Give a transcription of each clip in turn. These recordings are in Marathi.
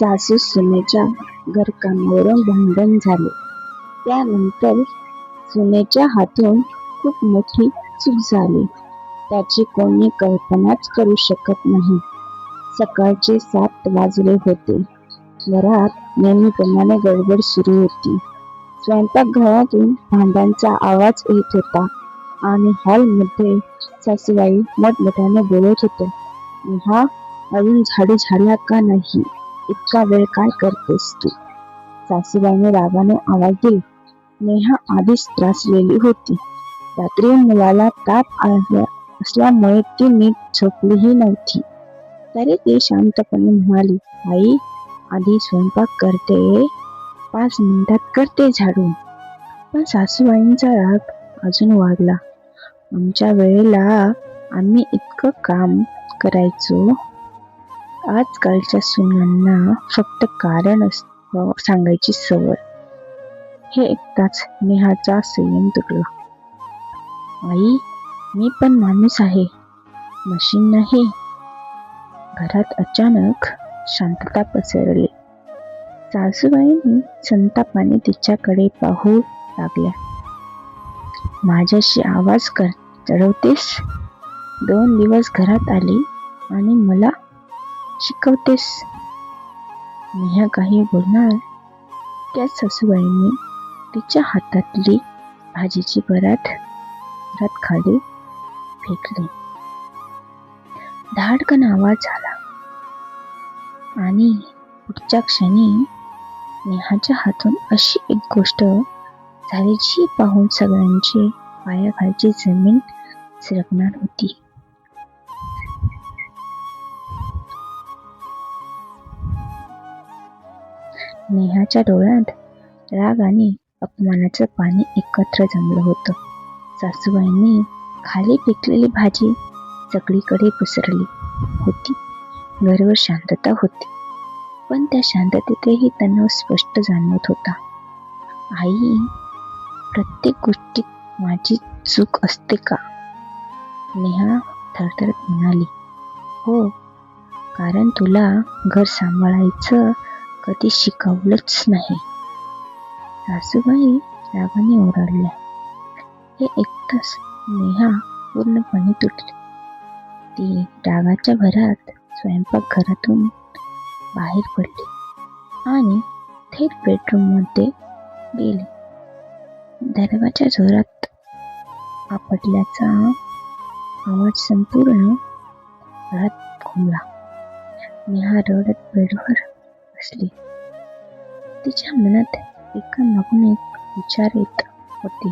सासू सुनेच्या घरकामावरून भांडण झाले. त्यानंतर सुनेच्या हातून खूप मोठी चूक झाली. त्याची कोणी कल्पनाच करू शकत नाही. सकाळचे 7 वाजले होते. घरात नेहमीप्रमाणे गडबड सुरू होती. स्वयंपाकघरातून भांड्यांचा आवाज येत होता आणि हॉलमध्ये सासूबाई मोठमोठ्याने बोलत होत्या. नेहा, अजून झाडू झाला का नाही? इतका वेळ काय करतेस तू? सासूबाईने रागाने आवाज दिला. नेहा आधीच त्रासलेली होती. रात्री मुलाला ताप असल्यामुळे ती नीट झोपलीही नव्हती. तरी ती शांतपणे म्हणाली, आई, आधी स्वयंपाक करते, 5 मिनिटात करते झाडू. पण सासूबाईंचा राग अजून वाढला. आमच्या वेळेला आम्ही इतकं काम करायचो. आजकालच्या सुनांना फक्त कारण सांगायची सवय. हे ऐकताच नेहाचा संयम तुटला. आई, मी पण माणूस आहे, मशीन नाही. घरात अचानक शांतता पसरली. सासूबाईंनी संतापाने तिच्याकडे पाहू लागल्या. माझ्याशी आवाज चढवतेस? 2 दिवस घरात आली आणि मला शिकवतेस? नेहा काही बोलणार त्या सासूबाईंनी तिच्या हातातली भाजीची परात खाली फेकली. धाडकन आवाज झाला आणि पुढच्या क्षणी नेहाच्या हातून अशी एक गोष्ट झाली जी पाहून सगळ्यांची पायाखालची जमीन सरकणार होती. नेहाच्या डोळ्यात राग आणि अपमानाचं पाणी एकत्र जमलं होतं. सासूबाईंनी खाली फेकलेली भाजी सगळीकडे पसरली होती. घरभर शांतता होती, पण त्या शांततेतही तणाव स्पष्ट जाणवत होता. आई, प्रत्येक गोष्टीत माझी चूक असते का? नेहा थरथरत म्हणाली. हो, कारण तुला घर सांभाळायचं कधी शिकवलंच नाही. सासूबाई रागाने ओरडल्या. हे ऐकताच नेहा पूर्णपणे तुटली. ती रागाच्या भरात स्वयंपाकघरातून बाहेर पडली आणि थेट बेडरूममध्ये गेली. दरवाजा जोरात आपटल्याचा आवाज संपूर्ण घरात घुमला. नेहा रडत बेडवर बसली. तिच्या मनात एका मागून एक विचार येत होते.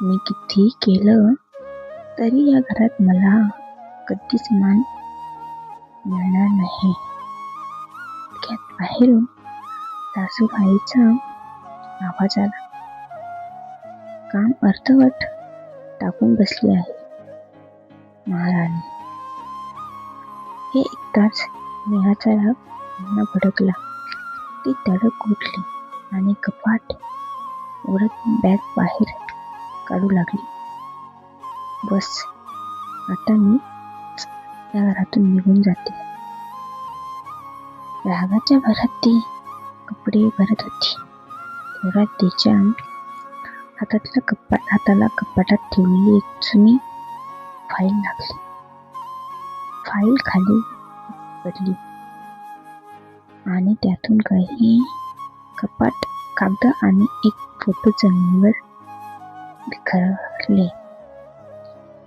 मी किती केलं तरी या घरात मला कधीच मान मिळणार नाही. इतक्यात बाहेरून सासूबाईचा आवाज आला. काम अर्धवट टाकून बसली आहे महाराणी. हे ऐकताच नेहाचा राग पुन्हा भडकला. ती तडक उठली आणि कपाट उघडत बॅग बाहेर काढू लागली. बस, आता मी या घरातून निघून जाते. रागाच्या भरात ती कपडे भरत होती. तेवढ्यात तिच्या हाताला कपाटात ठेवलेली एक जुनी फाईल लागली. फाईल खाली पडली आणि त्यातून काही कागद आणि एक फोटो जमिनीवर बिखरले.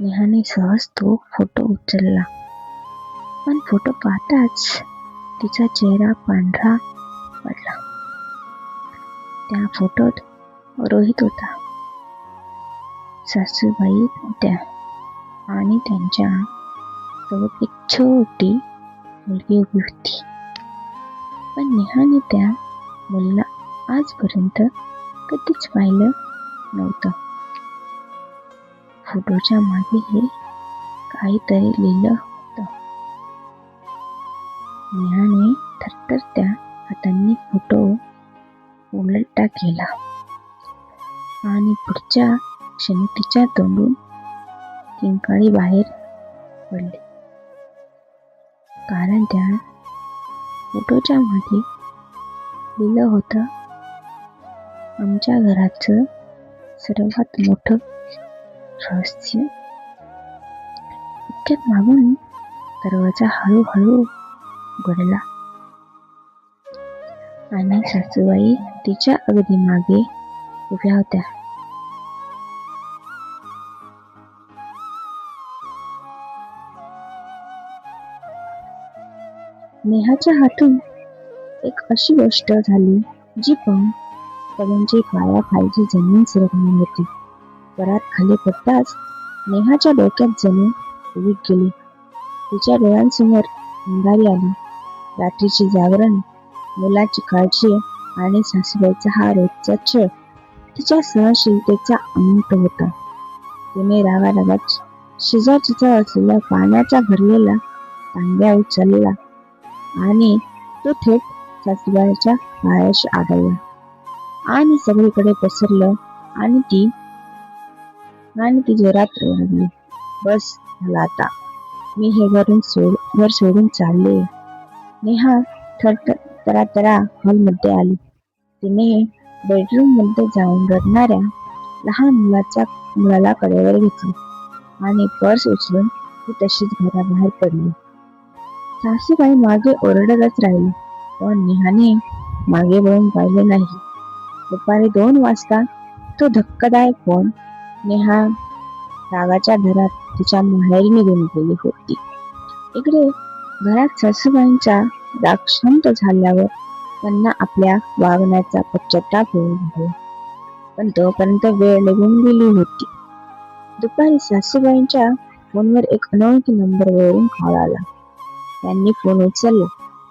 नेहाने सहज तो फोटो उचलला, पण फोटो पाहताच तिचा चेहरा पांढरा पडला. त्या फोटोत रोहित होता, सासूबाई होत्या आणि त्यांच्या सोबत एक छोटी मुलगी उभी होती. पण नेहाने त्या मुलीला आजपर्यंत कधीच पाहिलं नव्हतं. फोटोच्या मागे हे काहीतरी लिहिलं होतं. नेहाने थरथरत्या हातांनी फोटो उलटा केला आणि पुढच्या क्षणी तिच्या तोंडून किंकाळी बाहेर पडली. कारण त्या फोटोच्या मध्ये लिहिलं होतं, आमच्या घराचं सर्वात मोठं रहस्य. इतक्यात मागून दरवाजा हळूहळू उघडला आणि सासूबाई तिच्या अगदी मागे उभ्या होत्या. नेहाच्या हातून एक अशी गोष्ट झाली जी पाहून सगळ्यांची पायाखालची जमीन सरकली होती. वरात खाली पडताच नेहाच्या डोक्यात जमीन उभी गेली. तिच्या डोळ्यांसमोर अंधारी आली. रात्रीची जागरण, मुलाची काळजी आणि सासूबाईचा हा रोजचा छळ तिच्या सहनशीलतेचा अंत होता. तिने रागारागात शेजारच्या असलेल्या पाण्याचा भरलेला तांब्या उचलला आणि तो थेट सासूबाईच्या पायाशी आदळला आणि सगळीकडे पसरलं आणि ती जोरात रडली. बस झालं आता, मी हे घर सोडून चालले. नेहा तरा हॉलमध्ये आली. तिने बेडरूम मध्ये जाऊन रडणाऱ्या लहान मुलाला कडेवर घेतली आणि पर्स उचलून ती तशीच घराबाहेर पडली. सासूबाई मागे ओरडतच राहिली, पण नेहाने मागे वळून पाहिले नाही. दुपारी 2 वाजता तो धक्कादायक फोन नेहा रागाच्या भरात तिच्या माहेरी निघून गेली होती. इकडे घरात सासूबाईंचा राग शांत झाल्यावर त्यांना आपल्या वागण्याचा पश्चाताप होऊ लागला, पण तोपर्यंत वेळ निघून गेली होती. दुपारी सासूबाईंच्या फोनवर एक अनोळखी नंबरवरून कॉल आला. त्यांनी फोन उचलला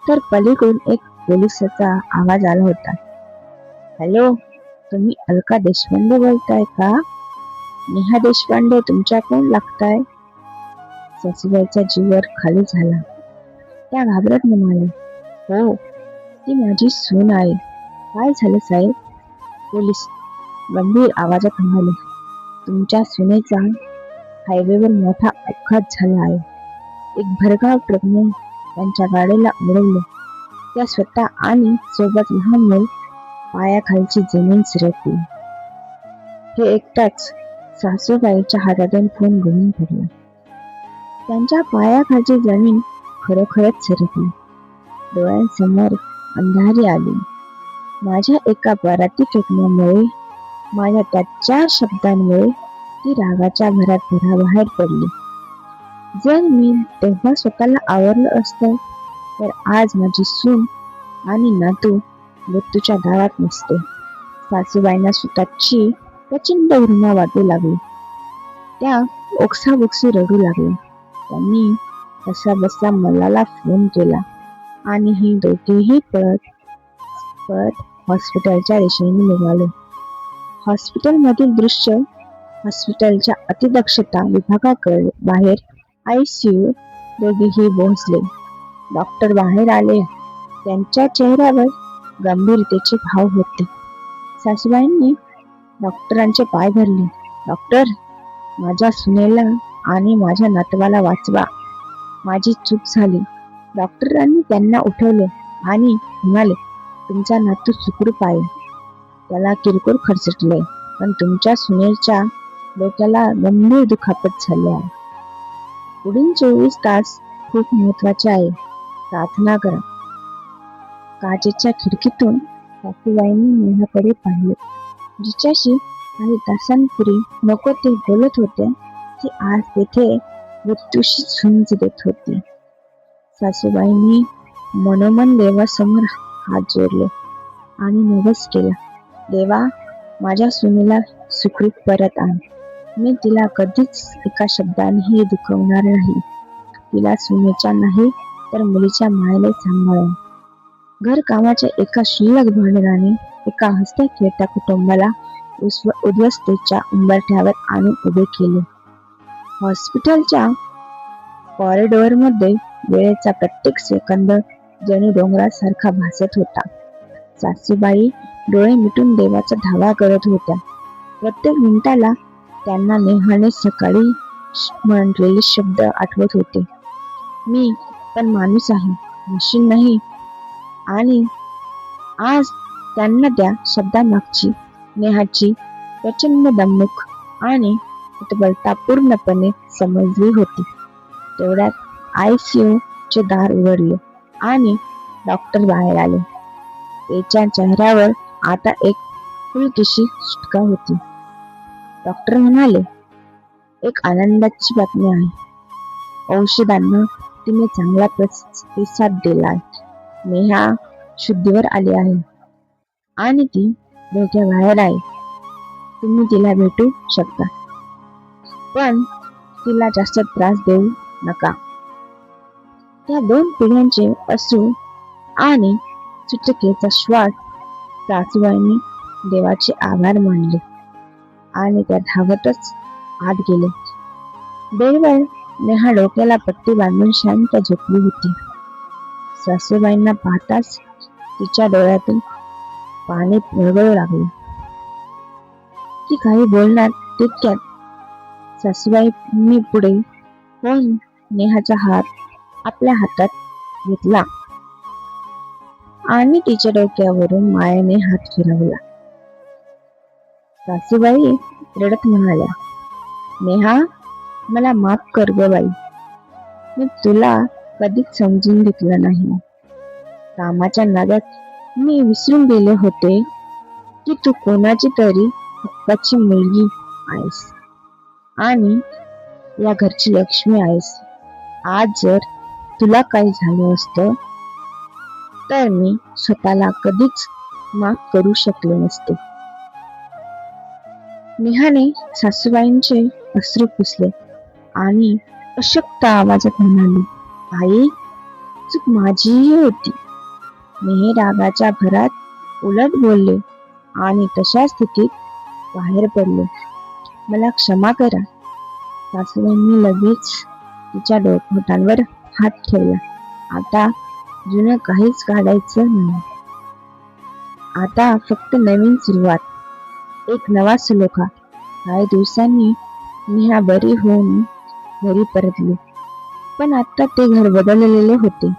तर पलीकडून एक पोलिसाचा आवाज आला होता. हॅलो, तुम्ही अलका देशपांडे बोलताय का? नेहा देशपांडे तुमच्या कोण लागताय? सासूबाईचा जीवर खाली झाला. त्या घाबरत म्हणाले, हो, ती माझी सून आहे. काय झालं साहेब? पोलीस गंभीर आवाजात म्हणाले, तुमच्या सुनेचा हायवेवर मोठा अपघात झाला आहे. एक भरधाव ट्रकने त्यांच्या गाडीला उडवले. त्या स्वतः आणि सोबत लहान मूल पायाखालची जमीन सरकली. हे ऐकताच सासूबाईच्या हातातून फोन गळून पडला. त्यांच्या पायाखालची जमीन खरोखरच सरकली. डोळ्यांसमोर अंधारी आली. माझ्या एका पराती फेकण्यामुळे, माझ्या त्या 4 शब्दांमुळे ती रागाच्या भरात घराबाहेर पडली. जर मी तेव्हा स्वतःला आवरलं असतं तर आज माझी सून आणि नातू मृत्यूच्या दारात नसते. सासूबाईंना स्वतःची प्रचंड घृणा वाटू लागली. त्या ओक्साबोक्सी रडू लागल्या. त्यांनी कसाबसा मलाला फोन केला आणि ही दोघेही पळत हॉस्पिटलच्या दिशेने निघाले. हॉस्पिटलमधील दृश्य हॉस्पिटलच्या अतिदक्षता विभागाकडे बाहेर ICU दोघेही पोहोचले. डॉक्टर बाहेर आले. त्यांच्या चेहऱ्यावर गंभीरतेचे भाव होते. सासूबाईंनी डॉक्टरांचे पाय धरले. डॉक्टर, माझ्या सुनेला आणि माझ्या नातवाला वाचवा. माझी चूक झाली. डॉक्टरांनी त्यांना उठवले आणि म्हणाले, तुमचा नातू सुखरूप आहे. त्याला किरकोळ खरचटले, पण तुमच्या सुनेच्या डोक्याला गंभीर दुखापत झाली आहे. पुढील 24 तास खूप महत्वाचे आहे. प्रार्थना करा. काचेच्या खिडकीतून सासूबाईंनी नेहाकडे पाहिले. जिच्याशी काही तासांपूर्वी नको ते बोलत होते, ती आज तेथे मृत्यूशी झुंज देत होती. सासूबाईंनी मनोमन देवासमोर हात जोडले आणि नवस केला, देवा, माझ्या सुनेला सुखरूप परत आण. मी तिला कधीच एका शब्दानेही दुखवणार नाही. तिला सुनेच्या नाही तर मुलीच्या मायेने सांभाळेन. घरकामाच्या एका शिल्लक भांडणाने एका हसत्या खेळत्या कुटुंबाला उद्ध्वस्तेच्या उंबरठ्यावर आणून उभे केले. हॉस्पिटलच्या कॉरिडॉरमध्ये वेळेचा प्रत्येक सेकंद जणू डोंगरासारखा भासत होता. सासूबाई डोळे मिटून देवाचा धावा करत होत्या. प्रत्येक मिनिटाला त्यांना नेहाने सकाळी म्हटलेले शब्द आठवत होते. मी पण माणूस आहे, मशीन नाही. आणि आज त्यांना त्या शब्दामागची नेहाची प्रचंड दमणूक आणि उद्बलता पूर्णपणे समजली होती. तेवढ्यात ICU चे दार उघडले आणि डॉक्टर बाहेर आले. त्याच्या चेहऱ्यावर आता एक फुलकीशी सुटका होती. डॉक्टर म्हणाले, एक आनंदाची बातमी आहे. औषधांना तिने चांगला प्रतिसाद दिलाय. नेहा शुद्धीवर आली आहे आणि ती धोक्याबाहेर आहे. तुम्ही तिला भेटू शकता, पण तिला जास्त त्रास देऊ नका. त्या 2 पिढ्यांचे अश्रू आणि सुटकेचा श्वास सासूबाईंनी देवाचे आभार मानले आणि त्या धावतच आत गेले. बेडवर नेहा डोक्याला पट्टी बांधून शांत झोपली होती. सासूबाईंना पाहताच तिच्या डोळ्यातून पाणी गळगळू लागले. ती काही बोलणार तितक्यात सासूबाईंनी पुढे होऊन नेहाचा हात आपल्या हातात घेतला आणि तिच्या डोक्यावरून मायेने हात फिरवला. सासूबाई रडत म्हणाल्या, नेहा, मला माफ कर ग बाई. मी तुला कधीच समजून घेतलं नाही. कामाच्या नादात मी विसरून गेले होते की तू कोणाची तरी हक्काची मुलगी आहेस आणि या घरची लक्ष्मी आहेस. आज जर तुला काही झालं असतं तर मी स्वतःला कधीच माफ करू शकले नसते. नेहाने सासूबाईंचे अश्रू पुसले आणि अशक्त आवाजात म्हणाली, आई, चूक माझीही होती. मी हे रागाच्या भरात उलट बोलले आणि तशा स्थितीत बाहेर पडले. मला क्षमा करा. सासूबाईंनी लगेच तिच्या डोक्यावर हात ठेवला. आता जुनं काहीच काढायचं नाही. आता फक्त नवीन सुरुवात, एक नवा सलोखा. काही दिवसांनी नेहा बरी होऊन घरी परतली. पण आता ते घर बदललेले होते.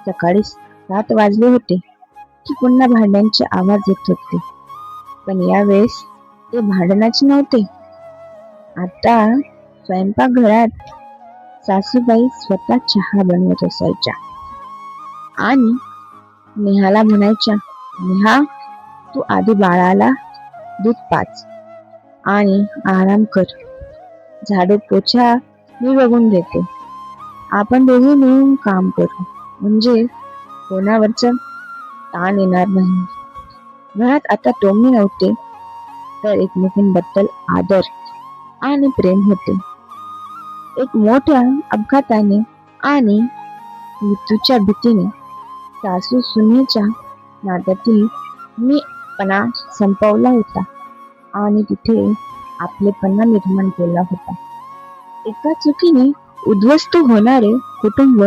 सकाळी 7 वाजले होते की पुन्हा भांड्यांचे आवाज येत होते. पण यावेळेस ते भांडणाचे नव्हते. आता स्वयंपाकघरात सासूबाई स्वतः चहा बनवत असायच्या आणि नेहाला म्हणायच्या, नेहा, तू आधी बाळाला दूध पाज आणि आराम कर. झाडू पोछा मी बघून देते. आपण दोघे मिळून काम करू, म्हणजे कोणावरच ताण येणार नाही. घरात आता टोमणे नव्हते, तर एकमेकांबद्दल आदर आणि प्रेम होते. एक मोठ्या अपघाताने आणि मृत्यूच्या भीतीने सासू सुनेच्या नात्यातील मीपणा संपवला होता आणि तिथे आपलेपणा निर्माण केला होता. एका चुकीने उद्ध्वस्त होणारे कुटुंब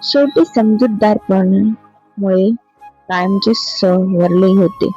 शेवटी समजूतदारपणामुळे कायमचे सवरले होते.